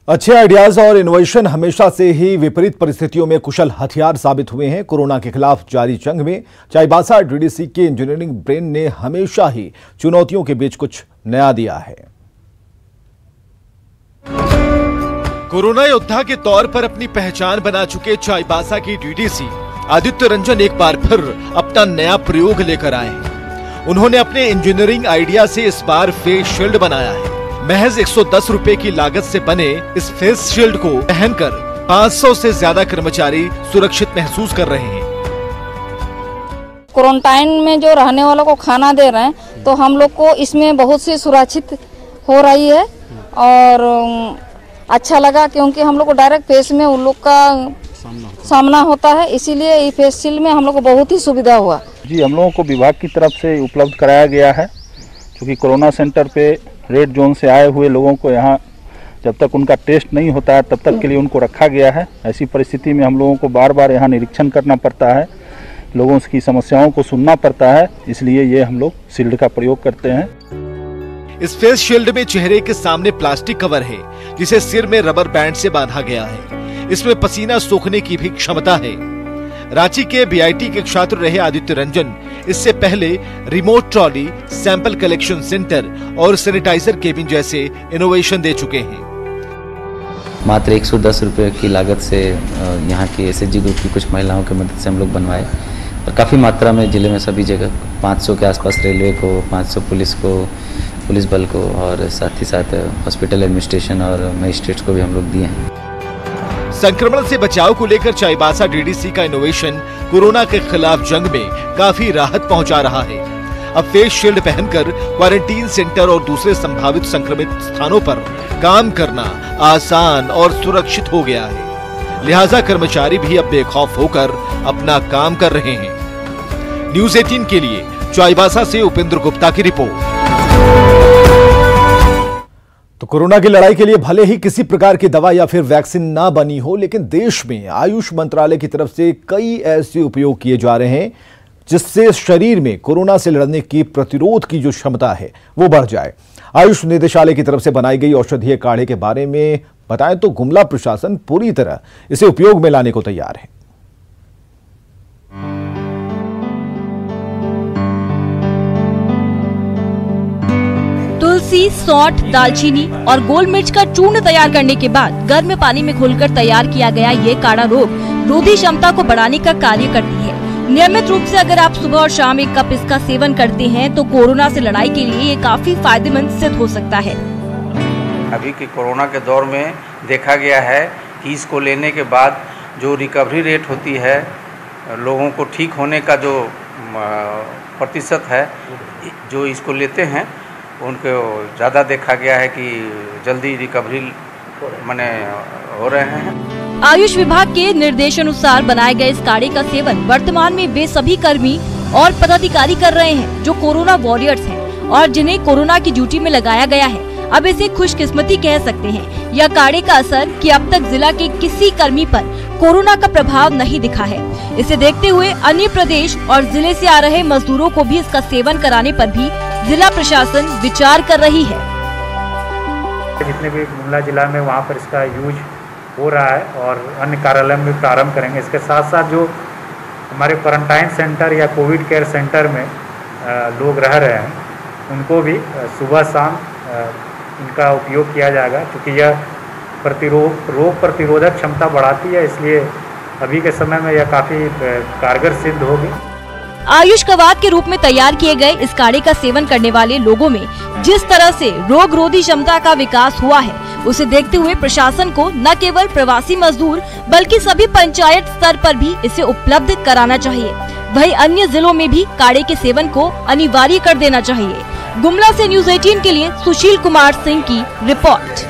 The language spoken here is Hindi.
अच्छे आइडियाज और इनोवेशन हमेशा से ही विपरीत परिस्थितियों में कुशल हथियार साबित हुए हैं। कोरोना के खिलाफ जारी जंग में चाईबासा डीडीसी के इंजीनियरिंग ब्रेन ने हमेशा ही चुनौतियों के बीच कुछ नया दिया है। कोरोना योद्धा के तौर पर अपनी पहचान बना चुके चाईबासा की डीडीसी आदित्य रंजन एक बार फिर अपना नया प्रयोग लेकर आए हैं। उन्होंने अपने इंजीनियरिंग आइडिया से इस बार फेस शील्ड बनाया है। महज 110 रुपए की लागत से बने इस फेस शील्ड को पहनकर 500 से ज्यादा कर्मचारी सुरक्षित महसूस कर रहे हैं। क्वारंटाइन में जो रहने वालों को खाना दे रहे हैं तो हम लोग को इसमें बहुत सी सुरक्षित हो रही है और अच्छा लगा, क्योंकि हम लोग को डायरेक्ट फेस में उन लोग का सामना होता है, इसीलिए ये फेस शील्ड में हम लोग को बहुत ही सुविधा हुआ। जी, हम लोगों को विभाग की तरफ से उपलब्ध कराया गया है, क्योंकि कोरोना सेंटर पे रेड जोन से आए हुए लोगों को यहाँ जब तक उनका टेस्ट नहीं होता है तब तक के लिए उनको रखा गया है। ऐसी परिस्थिति में हम लोगों को बार बार यहाँ निरीक्षण करना पड़ता है, लोगों की समस्याओं को सुनना पड़ता है, इसलिए ये हम लोग शील्ड का प्रयोग करते हैं। इस फेस शील्ड में चेहरे के सामने प्लास्टिक कवर है, जिसे सिर में रबर बैंड से बांधा गया है। इसमें पसीना सोखने की भी क्षमता है। रांची के बीआईटी के छात्र रहे आदित्य रंजन इससे पहले remote trolley, sample collection centre और सैनिटाइजर केबिन जैसे इनोवेशन दे चुके हैं। मात्र 110 रुपये की लागत से यहाँ की एसएचजी ग्रुप की कुछ महिलाओं की मदद से हम लोग बनवाए और काफ़ी मात्रा में जिले में सभी जगह 500 के आसपास रेलवे को, 500 पुलिस को, पुलिस बल को और साथ ही साथ हॉस्पिटल एडमिनिस्ट्रेशन और मजिस्ट्रेट्स को भी हम लोग दिए हैं। संक्रमण से बचाव को लेकर चाईबासा डीडीसी का इनोवेशन कोरोना के खिलाफ जंग में काफी राहत पहुंचा रहा है। अब फेस शील्ड पहनकर क्वारंटीन सेंटर और दूसरे संभावित संक्रमित स्थानों पर काम करना आसान और सुरक्षित हो गया है। लिहाजा कर्मचारी भी अब बेखौफ होकर अपना काम कर रहे हैं। न्यूज़ 18 के लिए चाईबासा से उपेंद्र गुप्ता की रिपोर्ट। तो कोरोना की लड़ाई के लिए भले ही किसी प्रकार की दवा या फिर वैक्सीन ना बनी हो, लेकिन देश में आयुष मंत्रालय की तरफ से कई ऐसे उपयोग किए जा रहे हैं जिससे शरीर में कोरोना से लड़ने की प्रतिरोध की जो क्षमता है वो बढ़ जाए। आयुष निदेशालय की तरफ से बनाई गई औषधीय काढ़े के बारे में बताएं तो गुमला प्रशासन पूरी तरह इसे उपयोग में लाने को तैयार है। तुलसी, सौंठ, दालचीनी और गोल मिर्च का चूर्ण तैयार करने के बाद गर्म पानी में घुलकर तैयार किया गया ये काढ़ा रोग रोधी क्षमता को बढ़ाने का कार्य करती है। नियमित रूप से अगर आप सुबह और शाम एक कप इसका सेवन करते हैं तो कोरोना से लड़ाई के लिए ये काफी फायदेमंद सिद्ध हो सकता है। अभी के कोरोना के दौर में देखा गया है कि इसको लेने के बाद जो रिकवरी रेट होती है, लोगों को ठीक होने का जो प्रतिशत है, जो इसको लेते हैं उनको ज़्यादा देखा गया है कि जल्दी रिकवरी माने हो रहे हैं। आयुष विभाग के निर्देशानुसार बनाए गए इस काढ़े का सेवन वर्तमान में वे सभी कर्मी और पदाधिकारी कर रहे हैं जो कोरोना वॉरियर्स हैं और जिन्हें कोरोना की ड्यूटी में लगाया गया है। अब इसे खुशकिस्मती कह सकते हैं। यह काढ़े का असर कि अब तक जिला के किसी कर्मी पर कोरोना का प्रभाव नहीं दिखा है। इसे देखते हुए अन्य प्रदेश और जिले से आ रहे मजदूरों को भी इसका सेवन कराने पर भी जिला प्रशासन विचार कर रही है। जितने भी गुमला जिला में वहाँ पर इसका यूज हो रहा है और अन्य कार्यालय में प्रारंभ करेंगे। इसके साथ साथ जो हमारे क्वारंटाइन सेंटर या कोविड केयर सेंटर में लोग रह रहे हैं उनको भी सुबह शाम इनका उपयोग किया जाएगा, क्योंकि यह रोग प्रतिरोधक क्षमता बढ़ाती है, इसलिए अभी के समय में यह काफ़ी कारगर सिद्ध होगी। आयुष कवाद के रूप में तैयार किए गए इस काढ़े का सेवन करने वाले लोगों में जिस तरह से रोग रोधी क्षमता का विकास हुआ है, उसे देखते हुए प्रशासन को न केवल प्रवासी मजदूर बल्कि सभी पंचायत स्तर पर भी इसे उपलब्ध कराना चाहिए। वहीं अन्य जिलों में भी काढ़े के सेवन को अनिवार्य कर देना चाहिए। गुमला से न्यूज़ 18 के लिए सुशील कुमार सिंह की रिपोर्ट।